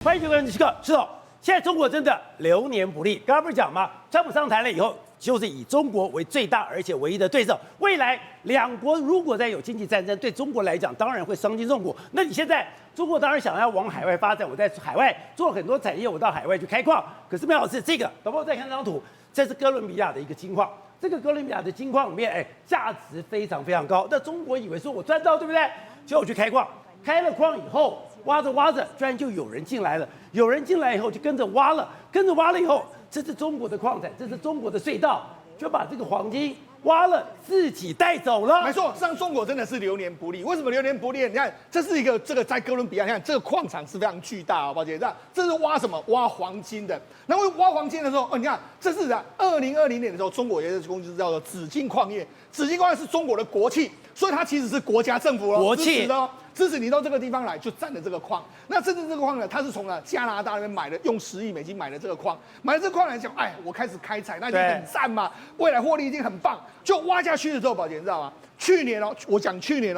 欢迎收看《时刻》，是的，现在中国真的流年不利。刚刚不是讲吗？川普上台了以后，就是以中国为最大而且唯一的对手。未来两国如果再有经济战争，对中国来讲当然会伤筋动骨。那你现在中国当然想要往海外发展，我在海外做了很多产业，我到海外去开矿。可是妙的是，这个，导播再看这张图，这是哥伦比亚的一个金矿。这个哥伦比亚的金矿里面，价值非常非常高。那中国以为说我赚到，对不对？结果我去开矿，开了矿以后。挖着挖着，居然就有人进来了。有人进来以后，就跟着挖了。跟着挖了以后，这是中国的矿产，这是中国的隧道，就把这个黄金挖了，自己带走了。没错，实际上中国真的是流年不利。为什么流年不利？你看，这是一个在哥伦比亚，你看这个矿场是非常巨大啊，抱歉，这是挖什么？挖黄金的。然后挖黄金的时候，你看这是2020年的时候，中国有一个公司叫做紫金矿业，紫金矿业是中国的国企，所以它其实是国家政府国企支持你到这个地方来，就占了这个矿。那甚至这个矿呢，它是从加拿大那边买的，用10亿美金买的这个矿。买了这个矿来讲，我开始开采，那已经很赞嘛，未来获利一定很棒。就挖下去的时候，宝姐你知道吗？去年我讲去年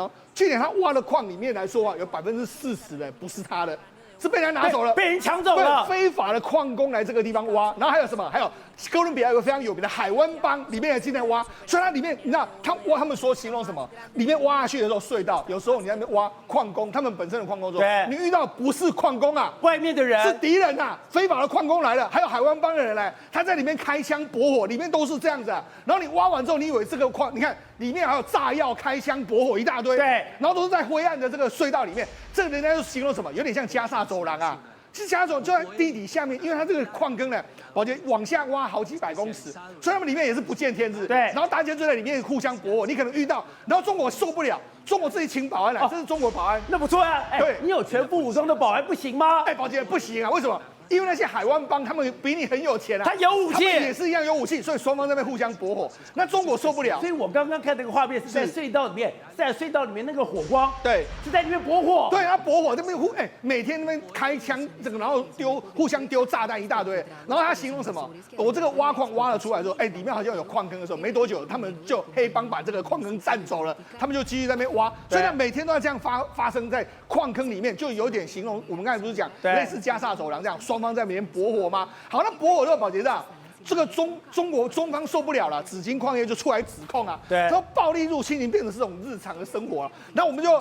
他挖的矿里面来说有40%的不是他的。是被人拿走了，被人抢走了，非法的矿工来这个地方挖，然后还有什么？还有哥伦比亚有个非常有名的海湾帮，里面也进来挖，所以它里面你知道，他们说形容什么？里面挖下去的时候隧道，有时候你在那边挖矿工，他们本身的矿工说，你遇到不是矿工啊，外面的人是敌人啊，非法的矿工来了，还有海湾帮的人来，他在里面开枪搏火，里面都是这样子啊。然后你挖完之后，你以为这个矿，你看里面还有炸药、开枪搏火一大堆，对，然后都是在灰暗的这个隧道里面，这个人家就形容什么？有点像加沙走廊啊。其实加沙走廊就在地底下面，因为它这个矿坑呢，我觉得往下挖好几百公尺，所以他们里面也是不见天日。对，然后大家就在里面互相搏火，你可能遇到，然后中国受不了，中国自己请保安来，这是中国保安，那不错啊。对，你有全副武装的保安不行吗？宝姐不行啊，为什么？因为那些海湾帮他们比你很有钱啊，他有武器，他们也是一样有武器，所以双方在那边互相搏火。那中国受不了，所以我刚刚看那个画面是在隧道里面，在隧道里面那个火光，对，是在里面搏火，对，他搏火这边每天那边开枪，这个然后互相丢炸弹一大堆。然后他形容什么？我这个挖矿挖了出来之后，里面好像有矿坑的时候，没多久他们就黑帮把这个矿坑占走了，他们就继续在那边挖，所以每天都要这样发生在矿坑里面，就有点形容我们刚才不是讲类似加沙走廊这样，双方在里面搏火吗？好，那搏火之后，宝杰长，这个中方受不了了，紫金矿业就出来指控啊，对，然后暴力入侵已经变成这种日常的生活了。那我们就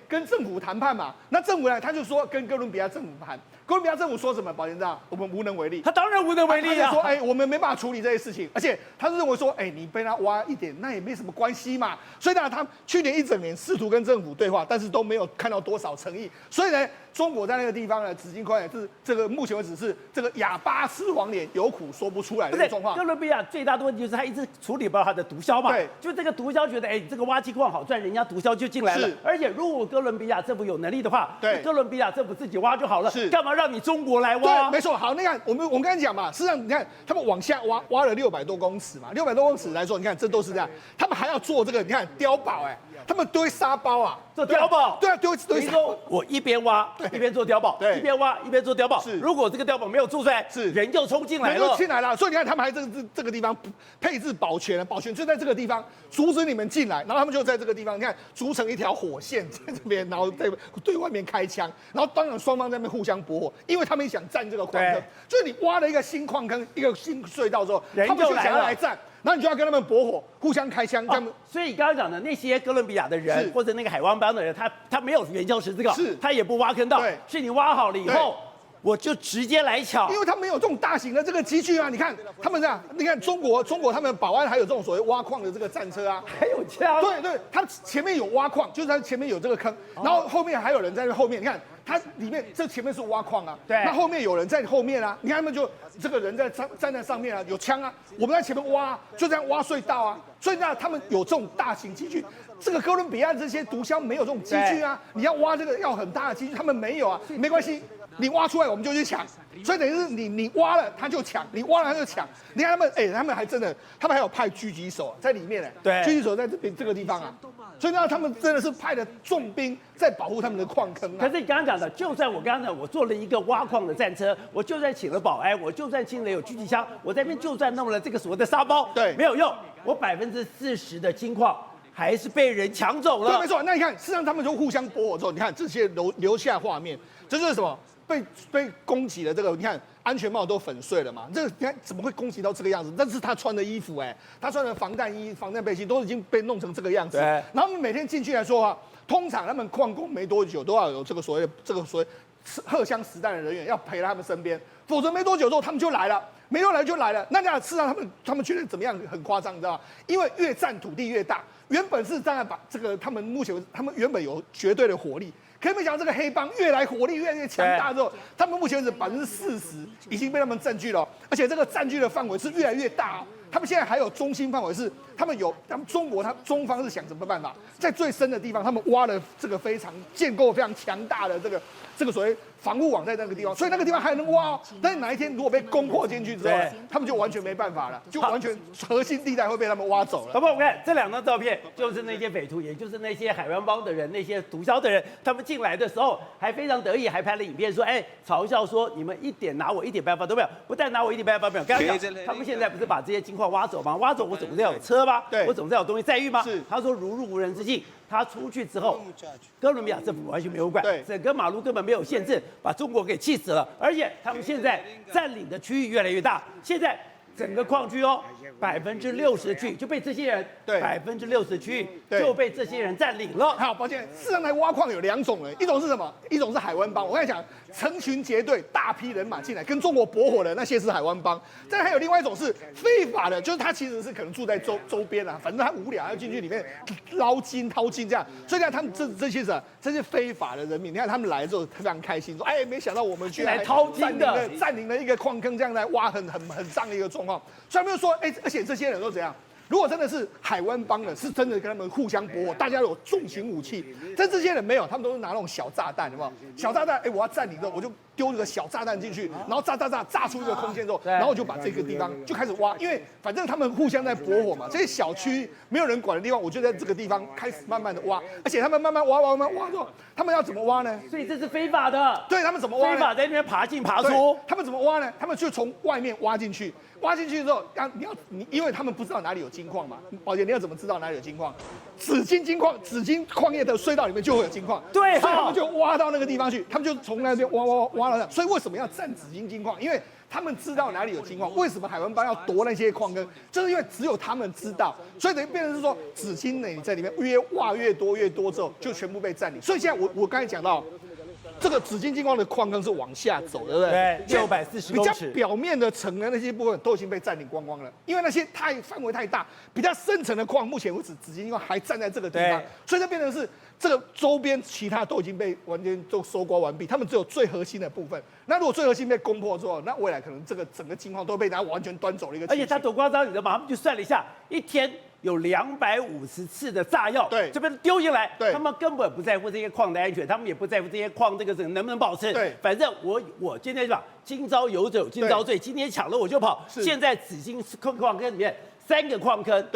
跟政府谈判嘛，那政府呢他就说跟哥伦比亚政府谈，哥伦比亚政府说什么？宝杰长，我们无能为力。他当然无能为力啊，他就说我们没办法处理这些事情，而且他是认为说你被他挖一点，那也没什么关系嘛。所以呢，他去年一整年试图跟政府对话，但是都没有看到多少诚意。所以呢，中国在那个地方呢，紫金矿也是这个目前为止是这个哑巴吃黄连，有苦说不出来的状况。哥伦比亚最大的问题就是他一直处理不到他的毒枭嘛，对，就这个毒枭觉得这个挖金矿好赚，人家毒枭就进来了。而且如果哥伦比亚政府有能力的话，对，哥伦比亚政府自己挖就好了，是干嘛让你中国来挖？对，没错。好，你看我们刚才讲嘛，事实上你看他们往下挖了600多公尺嘛，600多公尺来说，你看这都是这样，他们还要做这个，你看碉堡他们堆沙包啊，做碉堡，对啊，堆沙包。我一边挖一边做碉堡，对，一边挖一边做碉堡。是，如果这个碉堡没有做出来，是人就冲进来了，人就进来了。所以你看他们还这个地方配置保全就在这个地方阻止你们进来，然后他们就在这个地方，你看筑成一条火线在这边，然后在对外面开枪，然后当然双方在那边互相搏火，因为他们想占这个矿坑，就是你挖了一个新矿坑、一个新隧道之后，他们就想要来占。然后你就要跟他们搏火，互相开枪，所以刚刚讲的那些哥伦比亚的人或者那个海湾帮的人，他没有援交十字镐，他也不挖坑道，是你挖好了以后，我就直接来抢，因为他没有这种大型的这个机具啊。你看他们这样，你看中国他们保安还有这种所谓挖矿的这个战车啊，还有枪，对，他前面有挖矿，就是他前面有这个坑，然后后面还有人在后面，你看。它里面这前面是挖矿啊，对，那后面有人在后面啊，你看他们就这个人在站在上面啊，有枪啊，我们在前面挖，就这样挖隧道啊，所以呢，他们有这种大型机具，这个哥伦比亚这些毒枭没有这种机具啊，你要挖这个要很大的机具，他们没有啊，没关系，你挖出来我们就去抢，所以等于是你挖了他就抢，你挖了他就抢，你看他们他们还真的，他们还有派狙击手在里面对，狙击手在这个地方啊。所以呢，他们真的是派了重兵在保护他们的矿坑啊。可是你刚刚讲的，就算我刚刚讲，我做了一个挖矿的战车，我就算请了保安，我就算请了有狙击枪，我在那边就算弄了这个所谓的沙包，对，没有用，我40%的金矿还是被人抢走了。对，没错。那你看，事实上他们就互相搏火之后，你看这些留下画面，这是什么？被攻击了，这个你看安全帽都粉碎了嘛，这个你看怎么会攻击到这个样子？但是他穿的衣服，他穿的防弹衣、防弹背心都已经被弄成这个样子。然后他们每天进去来说话，通常他们矿工没多久都要有这个所谓荷枪实弹的人员要陪在他们身边，否则没多久之后他们就来了。没有来就来了，那这样事实上他们觉得怎么样很夸张，你知道吗？因为越占土地越大，原本是这样把这个他们原本有绝对的火力，可是没想到这个黑帮越来火力越来越强大之后，他们目前为止40%已经被他们占据了，而且这个占据的范围是越来越大。他们现在还有中心范围是他们中方是想什么办法，在最深的地方他们挖了这个建构非常强大的这个所谓防护网在那个地方，所以那个地方还能挖。但是哪一天如果被攻破进去之后，他们就完全没办法了，就完全核心地带会被他们挖走了。好不好？我看这2张照片，就是那些匪徒，也就是那些海湾帮的人，那些毒枭的人，他们进来的时候还非常得意，还拍了影片说，嘲笑说你们拿我一点办法都没有，不但拿我一点办法没有，刚刚讲他们现在不是把这些金矿挖走吗？挖走我总是要有车吗？对，我总是要有东西载运吗？是。他说如入无人之境。他出去之后，哥伦比亚政府完全没有管，整个马路根本没有限制，把中国给气死了。而且他们现在占领的区域越来越大，现在整个矿区60%的区域就被这些人，60%的区域就被这些人占领了。好，抱歉，事实上来挖矿有2种人，一种是什么？一种是海湾帮。我跟你讲，成群结队、大批人马进来跟中国搏火的那些是海湾帮。再还有另外一种是非法的，就是他其实是可能住在周边啊，反正他无聊要进去里面掏金这样。所以呢，他们这些非法的人民，你看他们来之后非常开心，说没想到我们居然来掏金的，占领了一个矿坑，这样来挖很脏的一个状况。所以他们就说，而且这些人都怎样？如果真的是海湾帮的，是真的跟他们互相搏火，大家有重型武器。但这些人没有，他们都是拿那种小炸弹，有没有？小炸弹，我要占领之后，我就丢这个小炸弹进去，然后炸出一个空间之后，然后我就把这个地方就开始挖，因为反正他们互相在搏火嘛。这些小区没有人管的地方，我就在这个地方开始慢慢的挖，而且他们慢慢挖之后，他们要怎么挖呢？所以这是非法的。对，他们怎么挖呢？非法在那边爬进爬出。他们怎么挖呢？他们就从外面挖进去。挖进去之后，因为他们不知道哪里有金矿嘛，宝姐，你要怎么知道哪里有金矿？紫金矿业的隧道里面就会有金矿，对，所以他们就挖到那个地方去，他们就从那边挖到那。所以为什么要占紫金矿？因为他们知道哪里有金矿。为什么海湾帮要夺那些矿坑？就是因为只有他们知道，所以等于变成是说，紫金呢在里面挖越多之后，就全部被占领。所以现在我刚才讲到。这个紫金矿的矿坑是往下走，对不对？对，640公尺。比较表面的层的那些部分都已经被占领光光了，因为那些范围太大，比较深层的矿，目前为止紫金矿还站在这个地方，所以就变成是这个周边其他都已经被完全都收刮完毕，他们只有最核心的部分。那如果最核心被攻破之后，那未来可能这个整个金矿都被他完全端走了一个。而且他多夸张，你知道吗？他们就算了一下，一天有250次的炸药，这边丢进来，他们根本不在乎这些矿的安全，他们也不在乎这些矿这个能不能保持。反正我今天讲，今朝有酒今朝醉，今天抢了我就跑。现在紫金矿坑里面3个矿坑，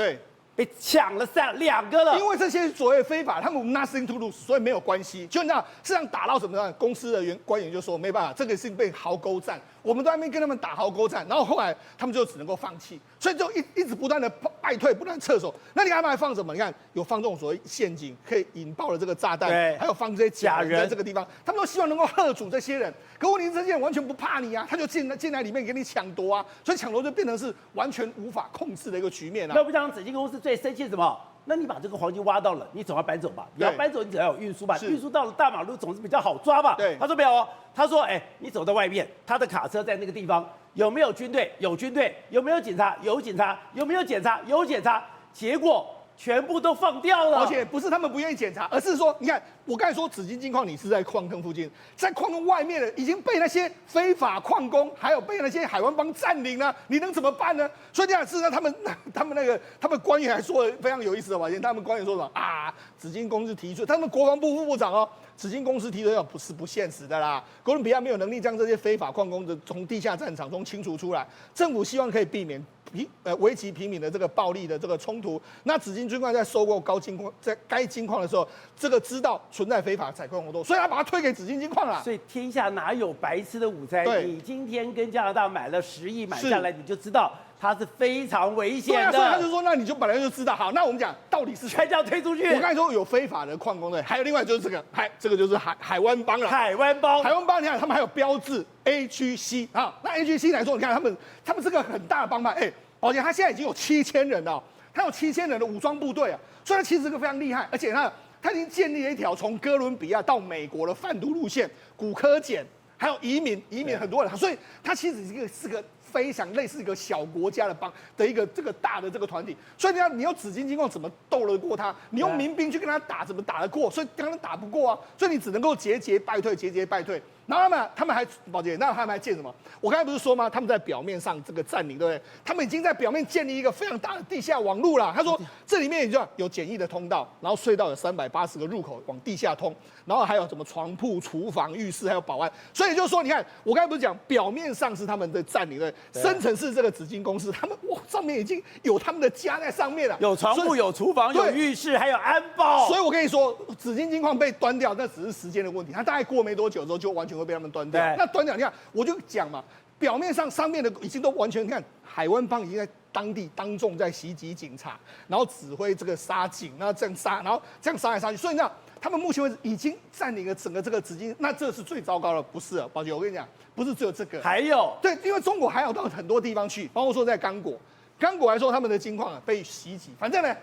被抢了2个了。因为这些所谓非法，他们 nothing to lose， 所以没有关系。就那实际上打到什么呢？公司的官员就说没办法，这个是被壕沟战，我们在那边跟他们打壕沟战，然后后来他们就只能够放弃，所以就一直不断的败退，不断撤手。那你看他们还放什么？你看有放这种所谓陷阱，可以引爆了这个炸弹，还有放这些假人在这个地方，他们都希望能够吓阻这些人。可问题是这些人完全不怕你啊，他就进来里面给你抢夺啊，所以抢夺就变成是完全无法控制的一个局面啊。那不讲紫金公司最生气什么？那你把这个黄金挖到了，你总要搬走吧？你要搬走，你只要有运输吧？运输到了大马路总是比较好抓吧？他说没有哦，他说你走到外面，他的卡车在那个地方，有没有军队？有军队，有没有警察？有警察，有没有检查？有检查，结果全部都放掉了。而且不是他们不愿意检查，而是说，你看我刚才说紫金矿，你是在矿坑附近，在矿坑外面的已经被那些非法矿工，还有被那些海湾帮占领了，你能怎么办呢？所以这样事实上，他们官员还说得非常有意思的吧？他们官员说什么啊？紫金公司提出，他们国防部副部长紫金公司提的不是不现实的啦。哥伦比亚没有能力将这些非法矿工从地下战场中清除出来，政府希望可以避免危及平民的这个暴力的这个冲突。那紫金矿在收购在该金矿的时候，这个知道存在非法采矿活动，所以他把它推给紫金矿了。所以天下哪有白吃的午餐？你今天跟加拿大买了10亿买下来，你就知道它是非常危对险啊，所以他的，就说，那你就本来就知道。好，那我们讲到底是谁全这样推出去。我刚才说有非法的矿工队，还有另外就是这个就是海湾帮了。海湾帮，海湾帮，你看他们还有标志 AGC 啊。那 AGC 来说，你看他们是个很大的帮派。而且他现在已经有7000人了，他有7000人的武装部队啊，所以他其实是个非常厉害，而且他已经建立了一条从哥伦比亚到美国的贩毒路线，古柯碱，还有移民很多人，所以他其实是个非常类似一个小国家的一个这个大的这个团体，所以你用紫金金矿怎么斗得过他？你用民兵去跟他打，怎么打得过？所以刚刚打不过啊，所以你只能够节节败退。然后他们还，宝姐，那他们还建什么？我刚才不是说吗？他们在表面上这个占领，对不对？他们已经在表面建立一个非常大的地下网路了。他说这里面有简易的通道，然后隧道有380个入口往地下通，然后还有什么床铺、厨房、浴室，还有保安。所以就是说，你看我刚才不是讲，表面上是他们的占领，对，深层是这个紫金公司，他们上面已经有他们的家在上面了，有床铺、有厨房、有浴室，还有安保。所以我跟你说，紫金金矿被端掉，那只是时间的问题，它大概过没多久之后就完全会被他们端掉。那端掉，你看，我就讲嘛，表面上面的已经都完全，你看海湾帮已经在当地当众在袭击警察，然后指挥这个杀警，然后这样杀，然后这样杀来杀去，所以你知道，他们目前为止已经占领了整个这个紫金，那这是最糟糕的，不是啊，宝姐，我跟你讲，不是只有这个，还有对，因为中国还有到很多地方去，包括说在刚果来说，他们的金矿被袭击，反正呢。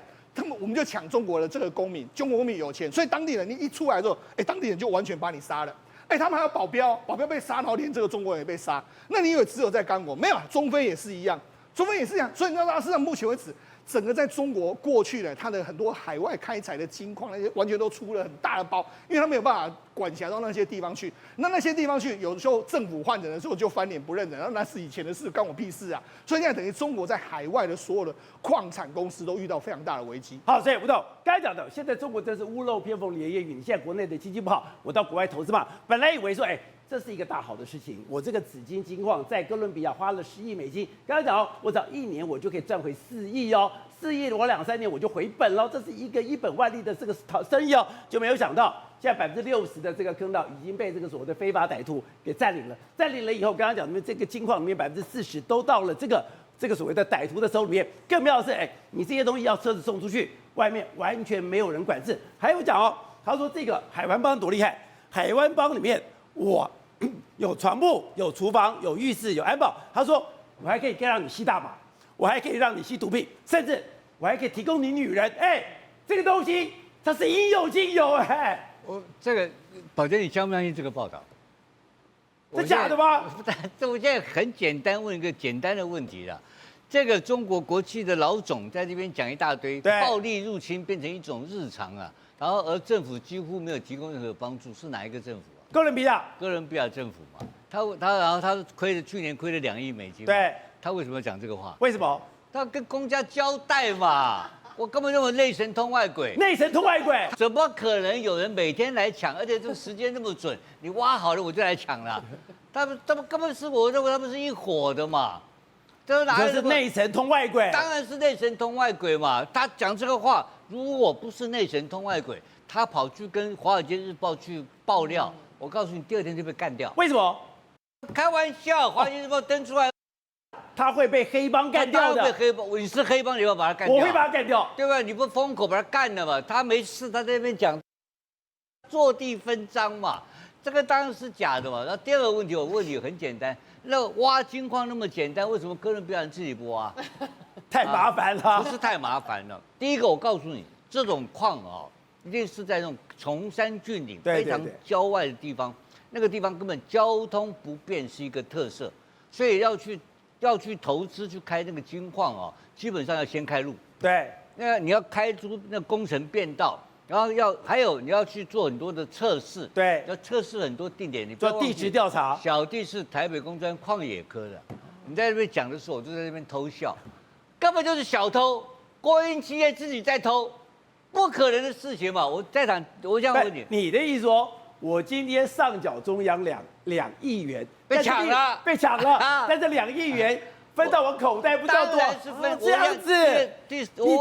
我们就抢中国的这个公民，中国公民有钱，所以当地人你一出来之后，当地人就完全把你杀了。他们还有保镖被杀，然后连这个中国人也被杀。那你以为只有在刚果？没有，中非也是一样，所以你知道，事实上目前为止，整个在中国过去的它的很多海外开采的金矿，那些完全都出了很大的包，因为他没有办法管辖到那些地方去。那些地方去，有的时候政府换人的时候就翻脸不认人，然后那是以前的事，关我屁事啊！所以现在等于中国在海外的所有的矿产公司都遇到非常大的危机。好，所以吴董刚才讲的，现在中国真是屋漏偏逢连夜雨。你现在国内的经济不好，我到国外投资嘛，本来以为说，这是一个大好的事情。我这个紫金金矿在哥伦比亚花了10亿美金，刚才讲哦，我只要1年我就可以赚回4亿哦，4亿我2-3年我就回本了，这是一个一本万利的这个生意哦，就没有想到现在60%的这个坑道已经被这个所谓的非法歹徒给占领了。占领了以后，刚刚讲的这个金矿里面40%都到了这个所谓的歹徒的手里面。更妙的是，你这些东西要车子送出去，外面完全没有人管制。还有讲哦，他说这个海湾帮多厉害，海湾帮里面我有床铺、有厨房、有浴室、有安保。他说我还可以让你吸大麻，我还可以让你吸毒品，甚至我还可以提供你女人。这个东西它是应有尽有。这个宝珍，你相不相信这个报道？是假的吗？我现在很简单问一个简单的问题了。这个中国国企的老总在这边讲一大堆，暴力入侵变成一种日常啊，然后而政府几乎没有提供任何帮助，是哪一个政府啊？哥伦比亚政府嘛。然后他去年亏了2亿美金。对。他为什么要讲这个话？为什么？他跟公家交代嘛。我根本认为内神通外鬼，怎么可能有人每天来抢？而且这个时间那么准，你挖好了我就来抢了。他们根本是我认为他们是一伙的嘛。这是内神通外鬼？当然是内神通外鬼嘛。他讲这个话，如果不是内神通外鬼，他跑去跟《华尔街日报》去爆料，我告诉你，第2天就被干掉。为什么？开玩笑，《华尔街日报》登出来。他会被黑帮干掉的。你是黑帮，你要把他干掉。我会把他干掉，对吧？你不封口把他干了嘛？他没事，他在那边讲坐地分赃嘛，这个当然是假的嘛。然后第2个问题，我问你很简单，那挖金矿那么简单，为什么哥伦比亚人自己不挖？太麻烦了。不是太麻烦了。第一个，我告诉你，这种矿一定是在那种崇山峻岭、非常郊外的地方，那个地方根本交通不便是一个特色，所以要去投资去开那个金矿基本上要先开路。对，那你要开出那工程变道，然后还有你要去做很多的测试。对，要测试很多定点，你做地质调查。小弟是台北工专矿业科的，你在那边讲的时候，我就在那边偷笑，根本就是小偷，国营企业自己在偷，不可能的事情嘛。我这样问你，你的意思说，我今天上缴中央2亿元。被抢了，但这2亿元分到我口袋不知道多少，这样子，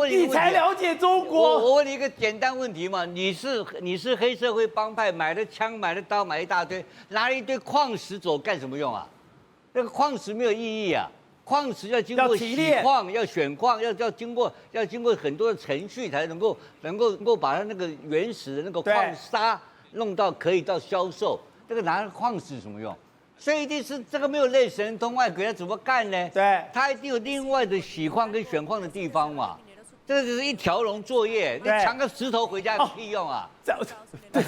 你才了解中国。我问你一个简单问题嘛，你是黑社会帮派，买了枪，买了刀，买一大堆，拿了一堆矿石走干什么用啊？那个矿石没有意义啊，矿石要经过洗要提炼矿，要选矿，要经过很多的程序，才能够把它那个原始的那个矿砂弄到可以到销售。这个拿矿石有什么用？所以一定是这个没有类神通外鬼，他怎么干呢？对，他一定有另外的洗矿跟选矿的地方嘛。这个只是一条龙作业，你对抢个石头回家有屁用啊！对，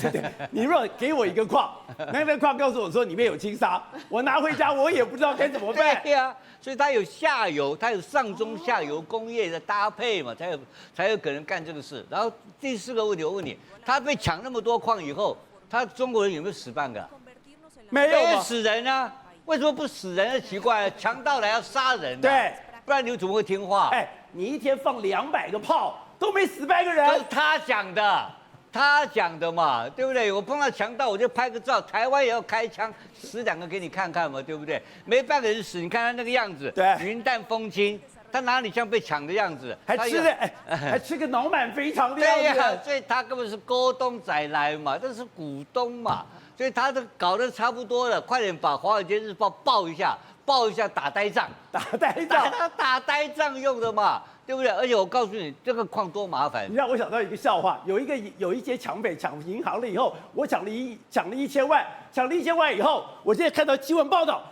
你如果给我一个矿，那个矿告诉我说里面有金沙，我拿回家我也不知道该怎么办。对呀，所以它有下游，它有上中下游工业的搭配嘛，才有可能干这个事。然后第四个问题，我问你，他被抢那么多矿以后，他中国人有没有死半个？没有嘛？死人啊！为什么不死人？奇怪，强盗来要杀人，对，不然你怎么会听话？哎，你一天放200个炮都没死半个这是人，他讲的。他讲的嘛，对不对？我碰到强盗，我就拍个照。台湾也要开枪，12个给你看看嘛，对不对？没半个人死，你看他那个样子，对云淡风轻，他哪里像被抢的样子？还吃个脑满肥肠的对样子。所以他根本是沟东仔来嘛，这是股东嘛，所以他搞得差不多了，快点把《华尔街日报》报一下打呆仗，打呆仗用的嘛。对不对？而且我告诉你，这个矿多麻烦。你让我想到一个笑话，有一些抢银行了以后，我抢了1000万，抢了1000万以后，我现在看到新闻报道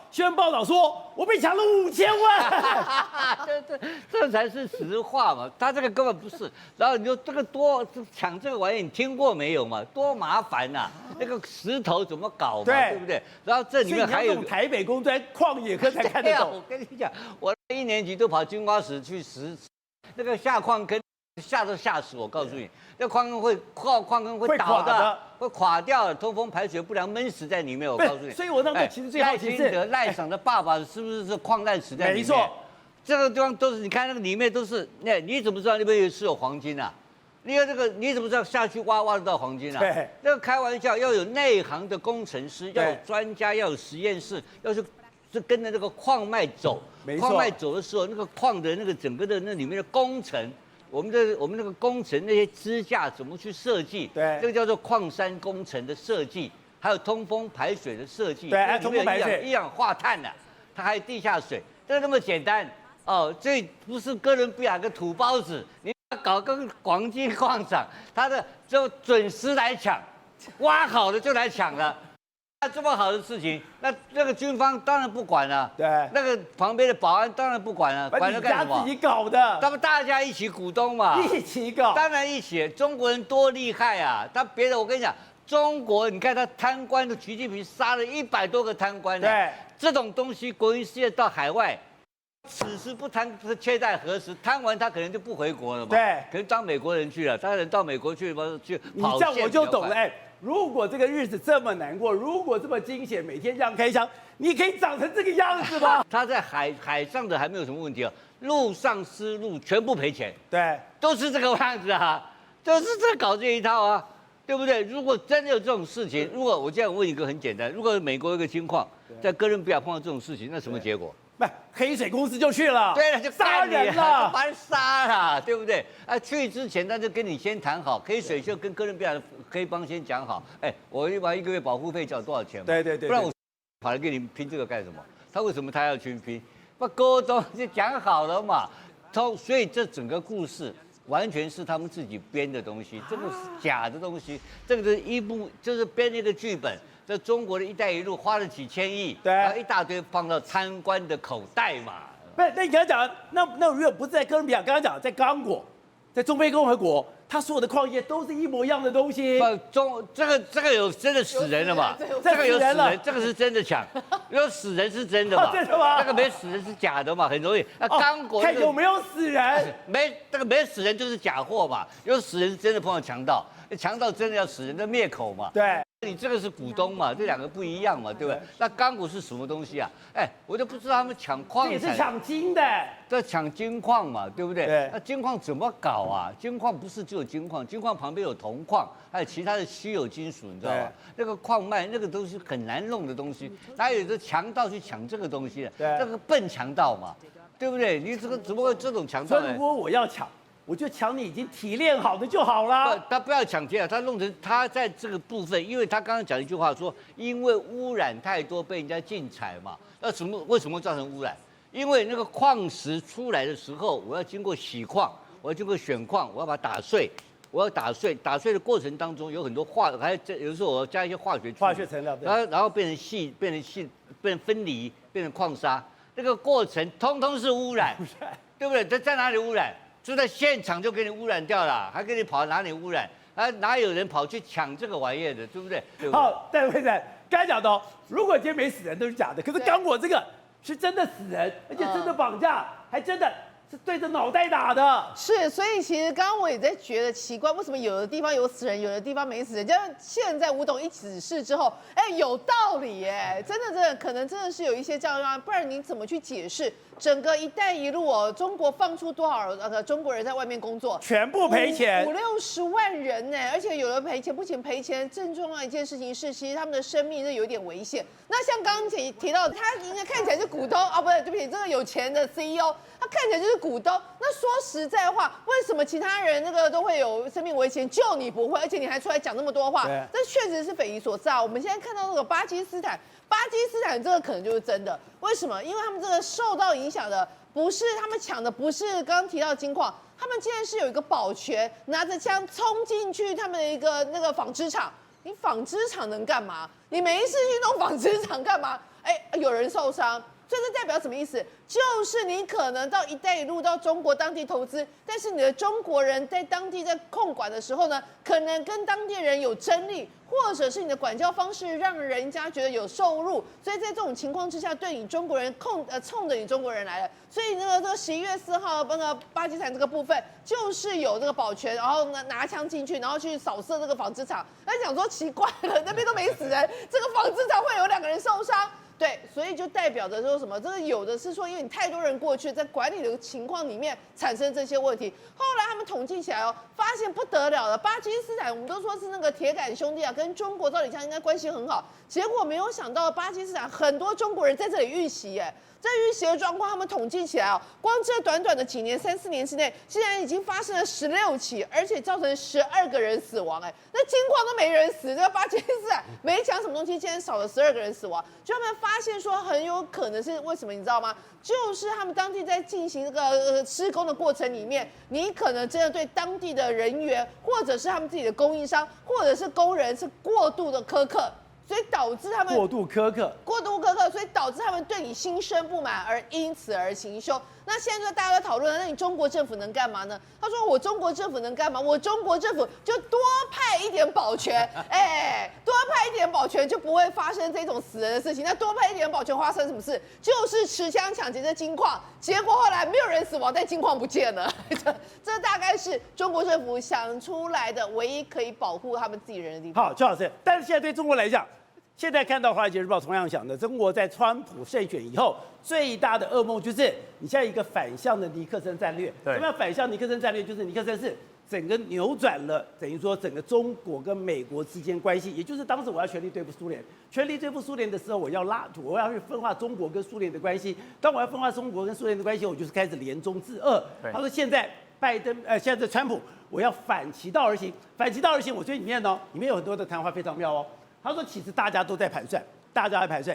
说我被抢了5000万，这才是实话嘛。他这个根本不是。然后你说这个抢这个玩意，你听过没有嘛？多麻烦呐！那个石头怎么搞嘛？对不对？然后这里面还有台北工专矿野科才看得懂。我跟你讲，我1年级都跑金瓜石去那个下矿坑吓都吓死我，告诉你，那矿坑会倒的，会垮掉的，通风排水不良，闷死在里面。我告诉你，所以我那个其实最好奇是赖爽的爸爸是不是矿难死在里面？没错，这个地方都是，你看那个里面都是，你怎么知道那边是有黄金啊？你怎么知道下去挖得到黄金啊？对，那个开玩笑，要有内行的工程师，要有专家，要有实验室，要是跟着那个矿脉走。矿脉走的时候，那个矿的那个整个的那里面的工程，我们那个工程那些支架怎么去设计？对，这个叫做矿山工程的设计，还有通风排水的设计。对，通风排水，一氧化碳的，它还有地下水，这那么简单哦。这不是哥伦比亚个土包子，你搞个黄金矿场，他的就准时来抢，挖好的就来抢了。那这么好的事情，那个军方当然不管了，对，那个旁边的保安当然不管了，管了干什么？自己搞的，他们大家一起股东嘛，一起搞，当然一起。中国人多厉害啊！他别的我跟你讲，中国你看他贪官的习近平杀了100多个贪官，对，这种东西国营事业到海外，此时不贪，切待何时？贪完他可能就不回国了嘛，对，可能当美国人去了，他可能到美国去你这样我就懂了，哎。如果这个日子这么难过，如果这么惊险，每天这样开枪，你可以长成这个样子吗？他在海上的还没有什么问题啊，路上失路全部赔钱，对，都是这个样子啊，就是这搞这一套啊，对不对？如果真的有这种事情，如果我这样问一个很简单，如果美国有一个情况，在哥伦比亚碰到这种事情，那什么结果？不，黑水公司就去了，对了，就杀人了，把人杀了，对不对？啊，去之前他就跟你先谈好，黑水就跟哥伦比亚的黑帮先讲好，我1个月保护费缴多少钱嘛？对，不然我跑来跟你拼这个干什么？他为什么他要去拼？把沟通就讲好了嘛。所以这整个故事完全是他们自己编的东西，这个是假的东西，这个是就是编那个剧本。这中国的一带一路花了几千亿，对，然后一大堆放到贪官的口袋嘛。不是，那你刚刚讲，那如果不是在哥伦比亚，刚刚讲在刚果，在中非共和国，它所有的矿业都是一模一样的东西。这个有真的死人了嘛？这个有死人，这个是真的抢，有死人是真的嘛？真的吗？那个没死人是假的嘛？很容易。那刚果看有没有死人？这个没死人就是假货嘛？有死人是真的碰到强盗，强盗真的要死人，那灭口嘛？对。你这个是股东嘛，这2个不一样嘛，对不对？那钢股是什么东西啊？我就不知道他们抢矿产，这也是抢金的，在抢金矿嘛，对不对？对。那金矿怎么搞啊？金矿不是只有金矿，金矿旁边有铜矿，还有其他的稀有金属，你知道吗？那个矿脉那个东西很难弄的东西，哪有的强盗去抢这个东西？这个笨强盗嘛，对不对？你这个怎么会这种强盗？如果我要抢。我就抢你已经提炼好的就好了。他不要抢提炼，他弄成他在这个部分，因为他刚刚讲一句话说，因为污染太多被人家禁采嘛。那为什么造成污染？因为那个矿石出来的时候，我要经过洗矿，我要经过选矿，我要把它打碎。我要打碎的过程当中有很多还有时候我要加一些化学成料，然后变成细，变成分离，变成矿砂，这个过程通通是污染，对不对？在哪里污染？就在现场就给你污染掉了，还给你跑哪里污染？哪有人跑去抢这个玩意的，对不对？好，但会长刚才讲到，如果今天没死人都是假的，可是刚我这个是真的死人，而且真的绑架，还真的。是对着脑袋打的，是，所以其实刚刚我也在觉得奇怪，为什么有的地方有死人，有的地方没死人？就现在吴董一指示之后，有道理耶，真的可能真的是有一些这样，不然你怎么去解释整个“一带一路”哦？中国放出多少中国人在外面工作，全部赔钱，50-60万人呢，而且有的赔钱，不仅赔钱，更重要一件事情是，其实他们的生命是有点危险。那像刚刚提到，他应该看起来是股东啊，不对，对不起，这个有钱的 CEO。他看起来就是股东，那说实在话，为什么其他人那个都会有生命危险，就你不会？而且你还出来讲那么多话，这确实是匪夷所思啊！我们现在看到那个巴基斯坦这个可能就是真的，为什么？因为他们这个受到影响的不是他们抢的，不是刚刚提到的金矿，他们竟然是有一个保全拿着枪冲进去他们的一个那个纺织厂。你纺织厂能干嘛？你没事去弄纺织厂干嘛？有人受伤。所以这代表什么意思？就是你可能到“一带一路”到中国当地投资，但是你的中国人在当地在控管的时候呢，可能跟当地人有争议，或者是你的管教方式让人家觉得有受辱，所以在这种情况之下，对你中国人冲着你中国人来了。所以这个11月4号那个巴基斯坦这个部分，就是有这个保全，然后呢拿枪进去，然后去扫射这个纺织厂。那讲说奇怪了，那边都没死人，这个纺织厂会有2个人受伤。对，所以就代表着说什么？这个有的是说，因为你太多人过去，在管理的情况里面产生这些问题。后来他们统计起来哦，发现不得了了，巴基斯坦我们都说是那个铁杆兄弟啊，跟中国照理讲应该关系很好，结果没有想到巴基斯坦很多中国人在这里遇袭耶。这遇袭的状况，他们统计起来哦，光这短短的几年3-4年之内，竟然已经发生了16起，而且造成12个人死亡。那金矿都没人死，这个巴基斯坦没抢什么东西，竟然少了12个人死亡。就他们发现说，很有可能是为什么？你知道吗？就是他们当地在进行这个施工的过程里面，你可能真的对当地的人员，或者是他们自己的供应商，或者是工人是过度的苛刻。所以导致他们过度苛刻，所以导致他们对你心生不满，而因此而行凶。那现在就大家在讨论，那你中国政府能干嘛呢？他说我中国政府能干嘛？我中国政府就多派一点保全，多派一点保全就不会发生这种死人的事情。那多派一点保全发生什么事？就是持枪抢劫这金矿，结果后来没有人死亡，但金矿不见了。这大概是中国政府想出来的唯一可以保护他们自己人的地方。好，邱老师，但是现在对中国来讲。现在看到《华尔街日报》同样想的，中国在川普胜选以后，最大的噩梦就是你现在一个反向的尼克森战略。什么叫反向尼克森战略？就是尼克森是整个扭转了，等于说整个中国跟美国之间关系，也就是当时我要全力对付苏联，全力对付苏联的时候，我要去分化中国跟苏联的关系。当我要分化中国跟苏联的关系，我就是开始联中制俄。他说现在现在川普，我要反其道而行，反其道而行。我觉得里面有很多的谈话非常妙哦。他说：“其实大家都在盘算，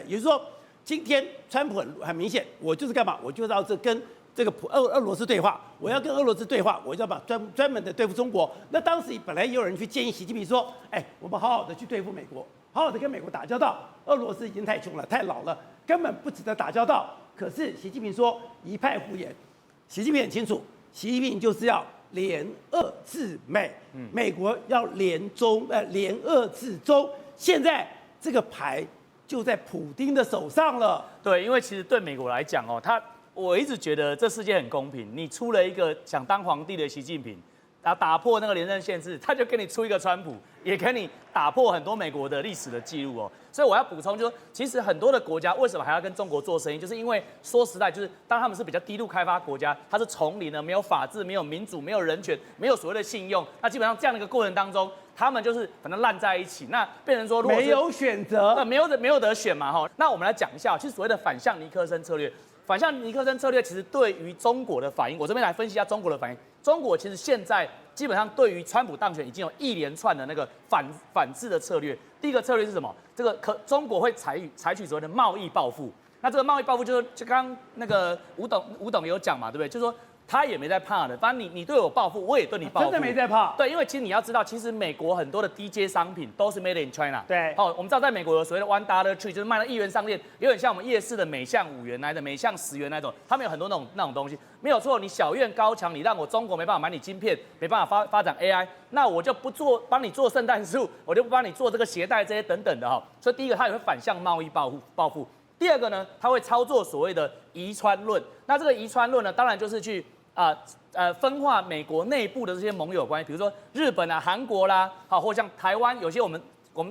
也就是说，今天川普很明显，我就是干嘛？我就是要跟这个俄罗斯对话，我要跟俄罗斯对话，我要把专门的对付中国。那当时本来也有人去建议习近平说，我们好好的去对付美国，好好的跟美国打交道。俄罗斯已经太穷了，太老了，根本不值得打交道。可是习近平说一派胡言，习近平很清楚，习近平就是要联俄制美，美国要联俄制中。”现在这个牌就在普丁的手上了。对，因为其实对美国来讲哦，我一直觉得这世界很公平。你出了一个想当皇帝的习近平，打破那个连任限制，他就给你出一个川普，也给你打破很多美国的历史的记录哦。所以我要补充，就是其实很多的国家为什么还要跟中国做生意，就是因为说实在，就是当他们是比较低度开发国家，它是丛林的，没有法治，没有民主，没有人权，没有所谓的信用，那基本上这样的一个过程当中，他们就是反正烂在一起，那变成说如果没有选择，没有得选嘛哈。那我们来讲一下，其实所谓的反向尼克森策略。反向尼克森策略其实对于中国的反应，我这边来分析一下中国的反应。中国其实现在基本上对于川普当选已经有一连串的那个反制的策略。第一个策略是什么？中国会采取所谓的贸易报复。那这个贸易报复就刚刚那个吴董有讲嘛，对不对？就是说他也没在怕的，反正你对我报复，我也对你报复。真的没在怕。对，因为其实你要知道，其实美国很多的低阶商品都是 made in China。对，我们知道在美国有所谓的$1 tree， 就是卖到1元商店，有点像我们夜市的每项5元来的，每项10元那种，他们有很多那种东西，没有错。你小院高墙，你让我中国没办法买你晶片，没办法发展 AI， 那我就不帮你做圣诞树，我就不帮你做这个鞋带这些等等的哈。所以第一个，它也会反向贸易报复。第二个呢，它会操作所谓的遗传论。那这个遗传论呢，当然就是去分化美国内部的这些盟友关系，比如说日本啊、韩国啦，好，或像台湾，有些我们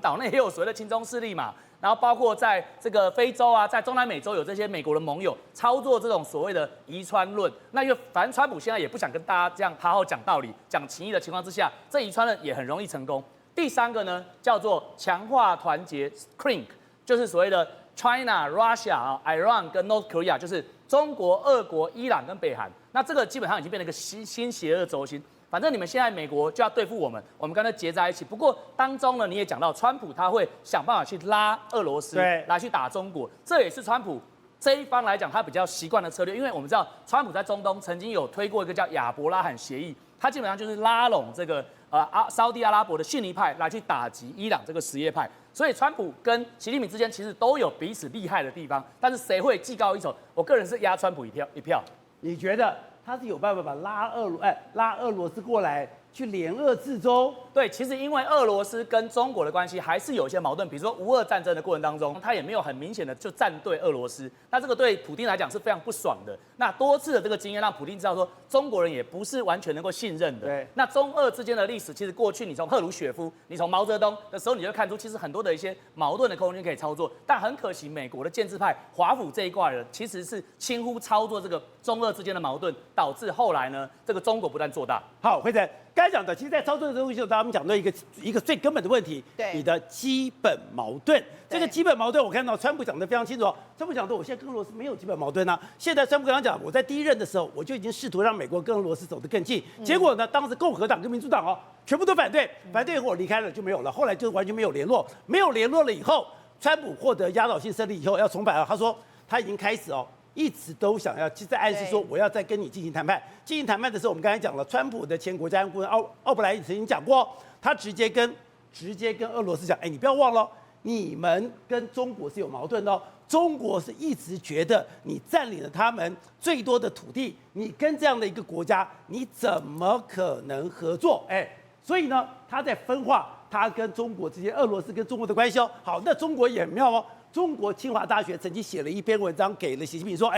岛内也有所谓的亲中势力嘛，然后包括在这个非洲啊，在中南美洲有这些美国的盟友操作这种所谓的遗传论。那因为反正川普现在也不想跟大家这样好好讲道理、讲情义的情况之下，这遗传论也很容易成功。第三个呢，叫做强化团结 ，CRINC， 就是所谓的 China、Russia、Iran 跟 North Korea， 就是中国、俄国、伊朗跟北韩。那这个基本上已经变成一个新邪恶轴心。反正你们现在美国就要对付我们，我们跟他结在一起。不过当中呢，你也讲到，川普他会想办法去拉俄罗斯，来去打中国，这也是川普这一方来讲他比较习惯的策略。因为我们知道，川普在中东曾经有推过一个叫亚伯拉罕协议，他基本上就是拉拢这个沙地阿拉伯的逊尼派来去打击伊朗这个什叶派。所以川普跟习近平之间其实都有彼此厉害的地方，但是谁会技高一筹？我个人是压川普一票。你觉得他是有办法把拉俄罗斯过来去联俄制中？对，其实因为俄罗斯跟中国的关系还是有一些矛盾，比如说乌俄战争的过程当中，他也没有很明显的就站对俄罗斯，那这个对普丁来讲是非常不爽的。那多次的这个经验让普丁知道说，中国人也不是完全能够信任的。对，那中俄之间的历史，其实过去你从赫鲁雪夫，你从毛泽东的时候，你就会看出其实很多的一些矛盾的空间可以操作，但很可惜，美国的建制派华府这一挂人其实是轻忽操作这个中俄之间的矛盾，导致后来呢，这个中国不断做大。好，辉成刚才讲的，其实，在操作这个东西，他们讲到一个最根本的问题，对，你的基本矛盾。这个基本矛盾，我看到川普讲得非常清楚。川普讲说，我现在跟俄罗斯没有基本矛盾啊。现在川普刚刚讲，我在第一任的时候，我就已经试图让美国跟俄罗斯走得更近。结果呢，当时共和党跟民主党全部都反对，反对以后我离开了就没有了。后来就完全没有联络，没有联络了以后，川普获得压倒性胜利以后要重返他说他已经开始一直都想要在暗示说我要再跟你进行谈判。进行谈判的时候，我们刚才讲了，川普的前国家安顾问奥布莱恩曾经讲过，他直接跟俄罗斯讲，你不要忘了，你们跟中国是有矛盾的中国是一直觉得你占领了他们最多的土地，你跟这样的一个国家，你怎么可能合作？所以呢，他在分化他跟中国之间，俄罗斯跟中国的关系好，那中国也很妙中国清华大学曾经写了一篇文章给了习近平说，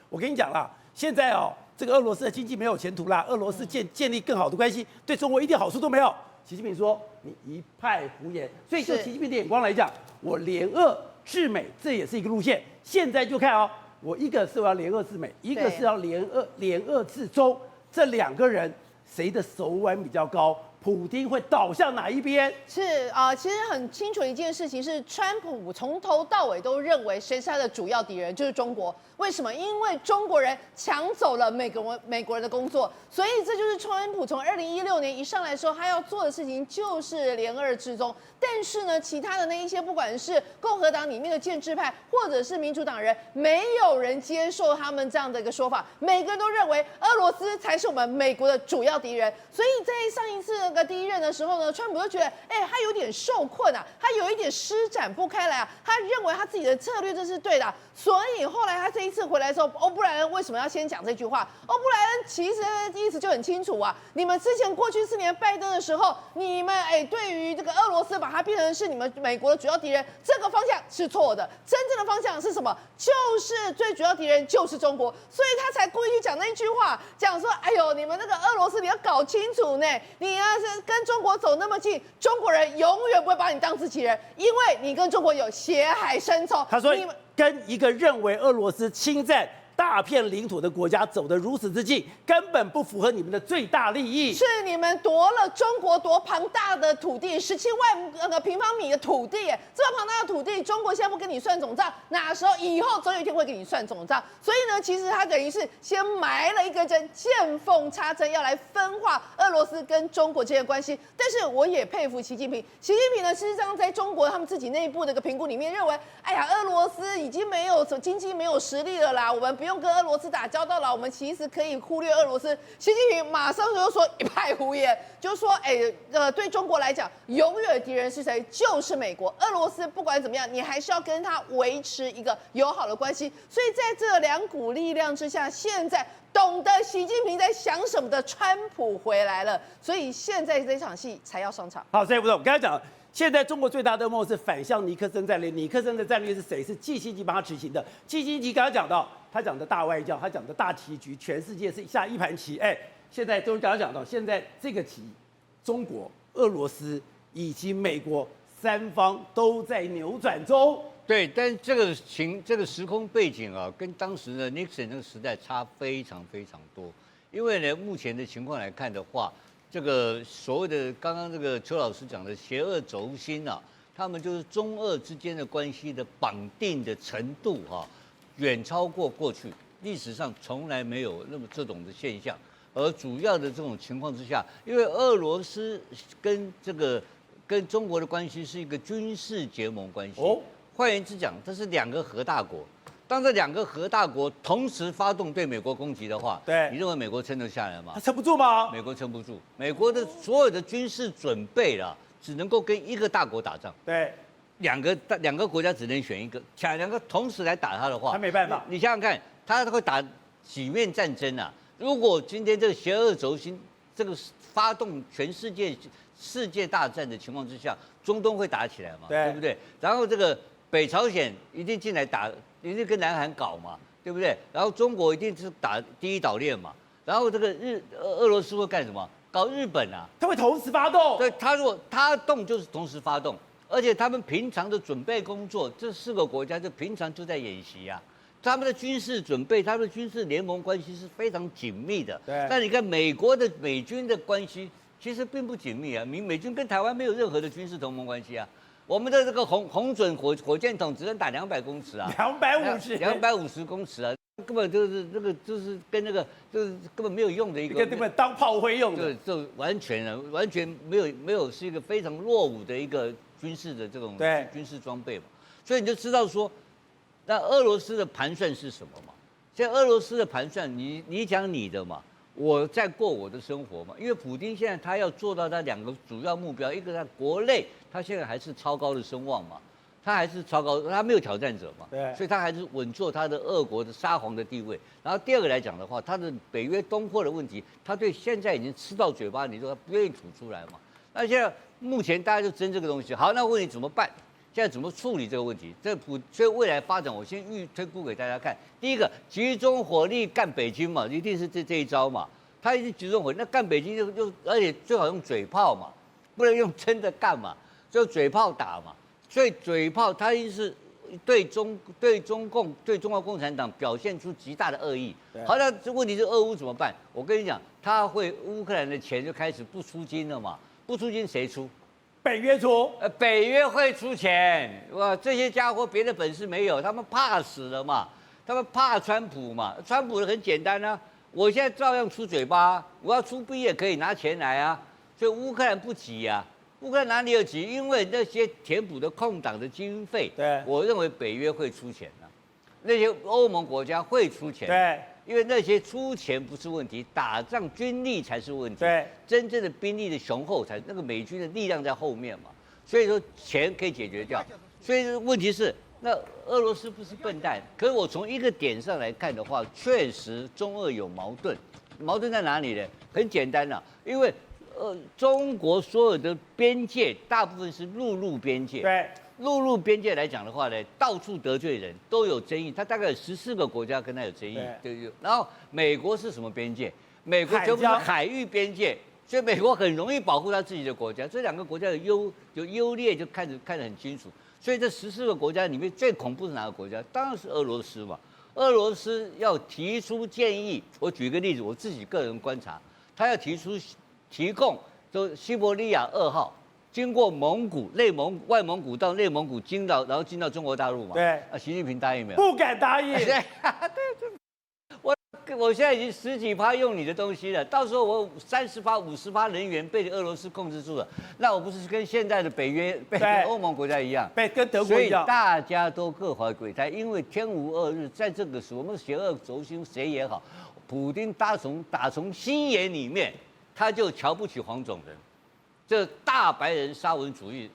我跟你讲啦，现在这个俄罗斯的经济没有前途啦，俄罗斯建立更好的关系，对中国一点好处都没有。习近平说你一派胡言，所以就习近平的眼光来讲，我联俄制美这也是一个路线。现在就看我一个是要联俄制美，一个是要联俄制中，这两个人谁的手腕比较高？普丁会倒向哪一边？是其实很清楚的一件事情是，川普从头到尾都认为谁是他的主要敌人，就是中国。为什么？因为中国人抢走了美国人的工作，所以这就是川普从2016年一上来的时候，他要做的事情就是联俄制中。但是呢，其他的那一些，不管是共和党里面的建制派，或者是民主党人，没有人接受他们这样的一个说法，每个人都认为俄罗斯才是我们美国的主要敌人。所以在上一次那个第一任的时候呢，川普就觉得，他有点受困他有一点施展不开来他认为他自己的策略这是对的，所以后来他这一次回来的时候，欧布莱恩为什么要先讲这句话？欧布莱恩其实意思就很清楚你们之前过去4年拜登的时候，你们对于这个俄罗斯把它变成是你们美国的主要敌人，这个方向是错的。真正的方向是什么？就是最主要敌人就是中国，所以他才故意去讲那句话，讲说，你们那个俄罗斯你要搞清楚呢，你是跟中国走那么近，中国人永远不会把你当自己人，因为你跟中国有血海深仇。他说跟一个认为俄罗斯侵占大片领土的国家走得如此之近，根本不符合你们的最大利益。是你们夺了中国多庞大的土地，17万平方米的土地，这么庞大的土地，中国现在不跟你算总账，哪时候以后总有一天会跟你算总账？所以呢，其实他等于是先埋了一根针，见缝插针，要来分化俄罗斯跟中国之间的关系。但是我也佩服习近平，习近平呢，事实上在中国他们自己内部的一个评估里面认为，哎呀，俄罗斯已经没有经济没有实力了啦，我们不用跟俄罗斯打交道了，我们其实可以忽略俄罗斯。习近平马上就说一派胡言，就说对中国来讲，永远的敌人是谁？就是美国。俄罗斯不管怎么样，你还是要跟他维持一个友好的关系。所以在这两股力量之下，现在懂得习近平在想什么的川普回来了，所以现在这场戏才要上场。好，所以吴总，我刚才讲，现在中国最大的梦是反向尼克森战略。尼克森的战略是谁？是季辛吉帮他执行的。季辛吉刚刚讲到，他讲的大外交，他讲的大棋局，全世界是下一盘棋。现在都刚刚讲到，现在这个棋，中国、俄罗斯以及美国三方都在扭转中。对，但这个时空背景啊，跟当时的 Nixon 那个时代差非常非常多。因为呢，目前的情况来看的话，这个所谓的刚刚这个邱老师讲的邪恶轴心啊，他们就是中俄之间的关系的绑定的程度远超过过去，历史上从来没有那么这种的现象。而主要的这种情况之下，因为俄罗斯跟中国的关系是一个军事结盟关系。换言之讲，这是两个核大国。当这两个核大国同时发动对美国攻击的话，对，你认为美国撑得下来吗？他撑不住吗？美国撑不住，美国的所有的军事准备啦，只能够跟一个大国打仗。对，两个国家只能选一个，两个同时来打他的话，他没办法。你想想看，他会打几面战争啊？如果今天这个邪恶轴心这个发动全世界大战的情况之下，中东会打起来嘛？对不对？然后这个北朝鲜一定进来打，一定跟南韩搞嘛，对不对？然后中国一定是打第一岛链嘛，然后这个俄罗斯会干什么？搞日本啊，他会同时发动。对，他如果他动就是同时发动，而且他们平常的准备工作，这4个国家就平常就在演习啊。他们的军事准备，他们的军事联盟关系是非常紧密的。对。但你看美军的关系其实并不紧密啊，美军跟台湾没有任何的军事同盟关系啊。我们的这个红准火箭筒只能打200公尺啊，250公尺啊，根本就是就是跟就是根本没有用的一个，根本当炮灰用的，对，就完全没有是一个非常落伍的一个军事的这种军事装备嘛，所以你就知道说，那俄罗斯的盘算是什么嘛？现在俄罗斯的盘算，你讲你的嘛，我在过我的生活嘛，因为普丁现在他要做到他2个主要目标，一个他国内他现在还是超高的声望嘛，他还是超高，他没有挑战者嘛，对，所以他还是稳坐他的俄国的沙皇的地位。然后第二个来讲的话，他的北约东扩的问题，他对现在已经吃到嘴巴，你说他不愿意吐出来嘛？那现在目前大家就争这个东西，好，那问题怎么办？现在怎么处理这个问题？所以未来发展，我先推估给大家看。第一个，集中火力干北京嘛，一定是这一招嘛。他一定集中火力，那干北京而且最好用嘴炮嘛，不能用真的干嘛，就嘴炮打嘛。所以嘴炮他一定是对中国共产党表现出极大的恶意。好，那这问题是俄乌怎么办？我跟你讲，他会乌克兰的钱就开始不出金了嘛，不出金谁出？北约出，北约会出钱，哇，这些家伙别的本事没有，他们怕死了嘛，他们怕川普嘛，川普很简单啊，我现在照样出嘴巴，我要出兵也可以拿钱来啊，所以乌克兰不急啊，乌克兰哪里有急？因为那些填补的空档的经费，对，我认为北约会出钱啊，那些欧盟国家会出钱，对。因为那些出钱不是问题，打仗军力才是问题。对，真正的兵力的雄厚才那个美军的力量在后面嘛。所以说钱可以解决掉。所以问题是，那俄罗斯不是笨蛋。可是我从一个点上来看的话，确实中俄有矛盾。矛盾在哪里呢？很简单啦，因为中国所有的边界大部分是陆路边界。对。陆路边界来讲的话呢，到处得罪人，都有争议。他大概有14个国家跟他有争议，对。然后美国是什么边界？美国全部是海域边界，所以美国很容易保护他自己的国家。这2个国家有优劣就看得很清楚。所以这14个国家里面最恐怖是哪个国家？当然是俄罗斯嘛。俄罗斯要提出建议。我举个例子，我自己个人观察，他要提供，就西伯利亚2号。经过蒙古、外蒙古到内蒙古，然后进到中国大陆嘛？对。啊，习近平答应没有？不敢答应。对，我现在已经10几%用你的东西了，到时候我30%、50%人员被俄罗斯控制住了，那我不是跟现在的北约、欧盟国家一样，跟德国一样？所以大家都各怀鬼胎，因为天无二日，在这个时候，我们邪恶轴心谁也好，普丁打从心眼里面，他就瞧不起黄种人。这大白人沙文主义。